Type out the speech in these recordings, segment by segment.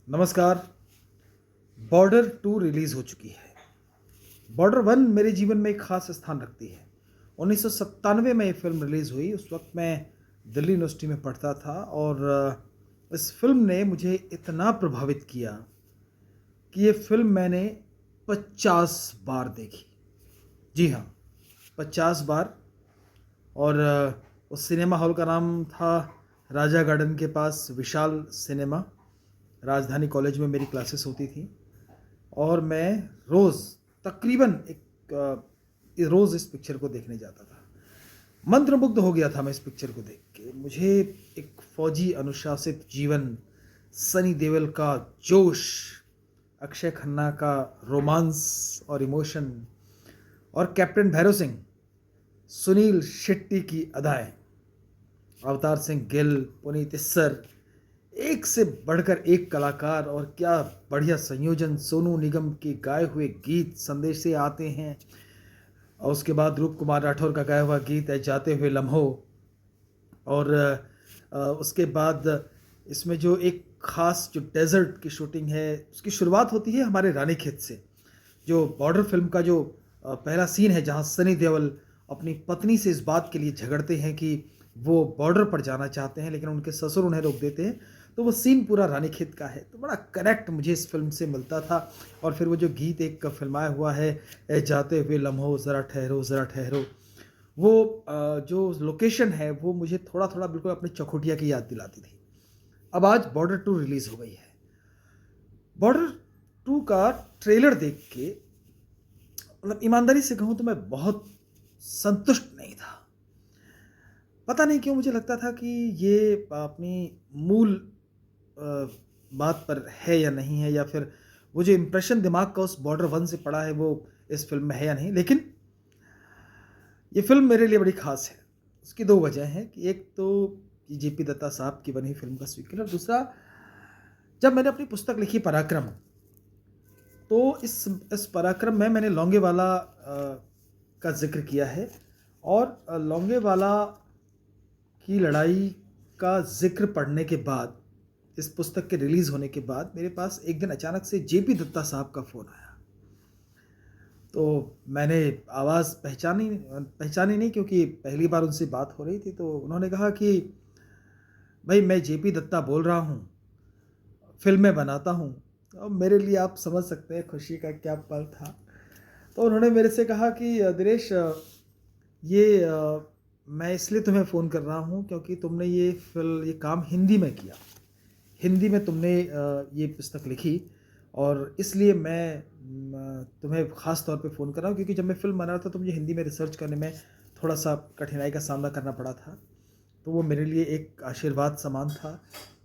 नमस्कार। Border 2 release हो चुकी है। बॉर्डर 1 मेरे जीवन में एक ख़ास स्थान रखती है। 1997 में ये फ़िल्म रिलीज़ हुई। उस वक़्त मैं दिल्ली यूनिवर्सिटी में पढ़ता था और इस फ़िल्म ने मुझे इतना प्रभावित किया कि ये फ़िल्म मैंने 50 बार देखी। जी हाँ, 50 बार। और उस सिनेमा हॉल का नाम था राजा गार्डन के पास विशाल सिनेमा। राजधानी कॉलेज में मेरी क्लासेस होती थी। और मैं रोज़ तकरीबन रोज़ इस पिक्चर को देखने जाता था। मंत्रमुग्ध हो गया था मैं इस पिक्चर को देख के। मुझे एक फ़ौजी अनुशासित जीवन, सनी देओल का जोश, अक्षय खन्ना का रोमांस और इमोशन और कैप्टन भैरव सिंह, सुनील शेट्टी की अदाएँ, अवतार सिंह गिल, पुनीत इस्सर, एक से बढ़कर एक कलाकार और क्या बढ़िया संयोजन। सोनू निगम के गाए हुए गीत संदेश से आते हैं और उसके बाद रूप कुमार राठौर का गाया हुआ गीत है जाते हुए लम्हों। और उसके बाद इसमें जो एक ख़ास जो डेज़र्ट की शूटिंग है, उसकी शुरुआत होती है हमारे रानीखेत से। जो बॉर्डर फ़िल्म का जो पहला सीन है जहाँ सनी देओल अपनी पत्नी से इस बात के लिए झगड़ते हैं कि वो बॉर्डर पर जाना चाहते हैं लेकिन उनके ससुर उन्हें रोक देते हैं। तो वो सीन पूरा रानीखेत का है। तो बड़ा कनेक्ट मुझे इस फ़िल्म से मिलता था। और फिर वो जो गीत एक फ़िल्माया हुआ है, ए जाते हुए लम्हों ज़रा ठहरो। वो जो लोकेशन है वो मुझे थोड़ा-थोड़ा बिल्कुल अपनी चौखुटिया की याद दिलाती थी। अब आज बॉर्डर 2 रिलीज़ हो गई है। बॉर्डर 2 का ट्रेलर देख के मतलब ईमानदारी से कहूँ तो मैं बहुत संतुष्ट नहीं था। पता नहीं क्यों मुझे लगता था कि ये अपनी मूल अ, बात पर है या नहीं है, या फिर वो जो इम्प्रेशन दिमाग का उस बॉर्डर 1 से पड़ा है वो इस फ़िल्म में है या नहीं। लेकिन ये फ़िल्म मेरे लिए बड़ी ख़ास है। उसकी 2 वजह हैं कि एक तो ये जेपी दत्ता साहब की बनी फ़िल्म का सीक्वल, और दूसरा जब मैंने अपनी पुस्तक लिखी पराक्रम, तो इस पराक्रम में मैंने लोंगेवाला का ज़िक्र किया है। और लोंगेवाला की लड़ाई का ज़िक्र पढ़ने के बाद, इस पुस्तक के रिलीज़ होने के बाद मेरे पास एक दिन अचानक से जेपी दत्ता साहब का फ़ोन आया। तो मैंने आवाज़ पहचानी नहीं, क्योंकि पहली बार उनसे बात हो रही थी। तो उन्होंने कहा कि भाई मैं जेपी दत्ता बोल रहा हूँ, फ़िल्में बनाता हूँ। अब मेरे लिए आप समझ सकते हैं खुशी का क्या पल था। तो उन्होंने मेरे से कहा कि दिनेश, मैं इसलिए तुम्हें फ़ोन कर रहा हूँ क्योंकि तुमने ये काम हिंदी में किया। हिंदी में तुमने ये पुस्तक लिखी, और इसलिए मैं तुम्हें ख़ास तौर पे फ़ोन कर रहा हूँ, क्योंकि जब मैं फ़िल्म बना रहा था तो मुझे हिंदी में रिसर्च करने में थोड़ा-सा कठिनाई का सामना करना पड़ा था। तो वो मेरे लिए एक आशीर्वाद समान था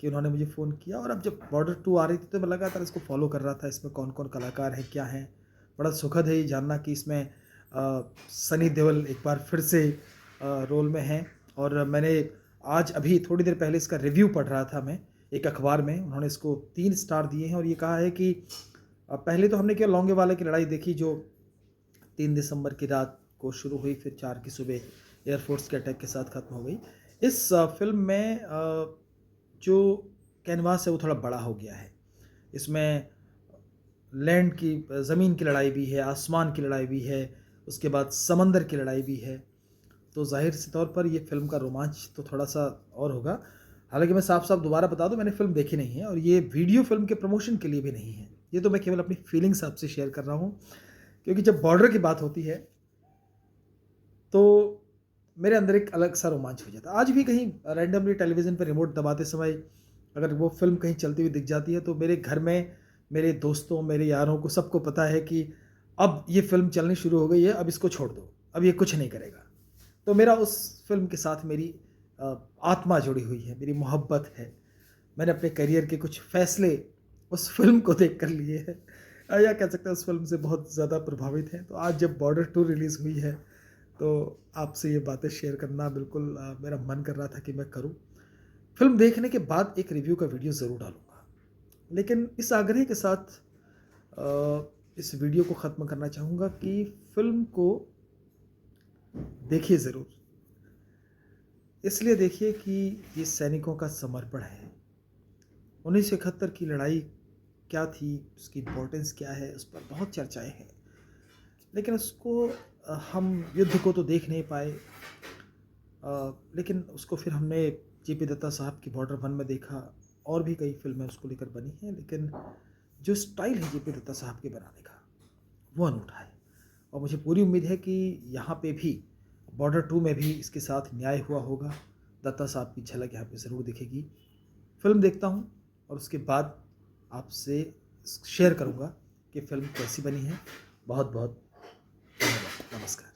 कि उन्होंने मुझे फ़ोन किया। और अब जब बॉर्डर 2 आ रही थी तो मैं लगातार इसको फ़ॉलो कर रहा था, इसमें कौन-कौन कलाकार हैं, क्या हैं। बड़ा सुखद है ये जानना कि इसमें सनी देओल एक बार फिर से रोल में हैं। और मैंने आज अभी थोड़ी देर पहले इसका रिव्यू पढ़ रहा था मैं, एक अखबार में। उन्होंने इसको 3 स्टार दिए हैं और ये कहा है कि पहले तो हमने केवल लोंगेवाला की लड़ाई देखी जो 3 दिसंबर की रात को शुरू हुई, फिर 4 की सुबह एयरफोर्स के अटैक के साथ ख़त्म हो गई। इस फ़िल्म में जो कैनवास है वो थोड़ा बड़ा हो गया है। इसमें लैंड की ज़मीन की लड़ाई भी है, आसमान की लड़ाई भी है, उसके बाद समंदर की लड़ाई भी है। तो ज़ाहिर-सी तौर पर ये फ़िल्म का रोमांच तो थोड़ा-सा और होगा। हालाँकि मैं साफ-साफ दोबारा बता दूँ, मैंने फ़िल्म देखी नहीं है और ये वीडियो फ़िल्म के प्रमोशन के लिए भी नहीं है। ये तो मैं केवल अपनी फीलिंग्स आपसे शेयर कर रहा हूँ, क्योंकि जब बॉर्डर की बात होती है तो मेरे अंदर एक अलग-सा रोमांच हो जाता है। आज भी कहीं रैंडमली टेलीविज़न पे रिमोट दबाते समय अगर वो फ़िल्म कहीं चलती हुई दिख जाती है तो मेरे घर में मेरे दोस्तों, मेरे यारों को सबको पता है कि अब ये फ़िल्म चलनी शुरू हो गई है, अब इसको छोड़ दो, अब ये कुछ नहीं करेगा। तो मेरा उस फ़िल्म के साथ मेरी अ, आत्मा जुड़ी हुई है, मेरी मोहब्बत है। मैंने अपने करियर के कुछ फ़ैसले उस फ़िल्म को देख कर लिए हैं। या कह सकते हैं उस फ़िल्म से बहुत ज़्यादा प्रभावित हैं। तो आज जब बॉर्डर 2 रिलीज़ हुई है, तो आपसे ये बातें शेयर करना बिल्कुल मेरा मन कर रहा था कि मैं करूँ। फ़िल्म देखने के बाद एक रिव्यू का वीडियो ज़रूर डालूँगा। लेकिन इस आग्रह के साथ इस वीडियो को ख़त्म करना चाहूँगा कि फ़िल्म को देखिए ज़रूर। इसलिए देखिए कि ये सैनिकों का समर्पण है। 1971 की लड़ाई क्या थी, उसकी इम्पोर्टेंस क्या है, उस पर बहुत चर्चाएँ हैं। लेकिन उसको हम युद्ध को तो देख नहीं पाए, लेकिन उसको फिर हमने जेपी दत्ता साहब की बॉर्डर 1 में देखा, और भी कई फ़िल्में उसको लेकर बनी हैं, लेकिन जो स्टाइल है जेपी दत्ता साहब के बनाने का, वो अनूठा है। और मुझे पूरी उम्मीद है कि यहाँ पे भी बॉर्डर 2 में भी इसके साथ न्याय हुआ होगा। दत्ता साहब की झलक यहाँ पे ज़रूर दिखेगी। फ़िल्म देखता हूँ और उसके बाद आपसे शेयर करूँगा कि फ़िल्म कैसी बनी है। बहुत-बहुत धन्यवाद। नमस्कार।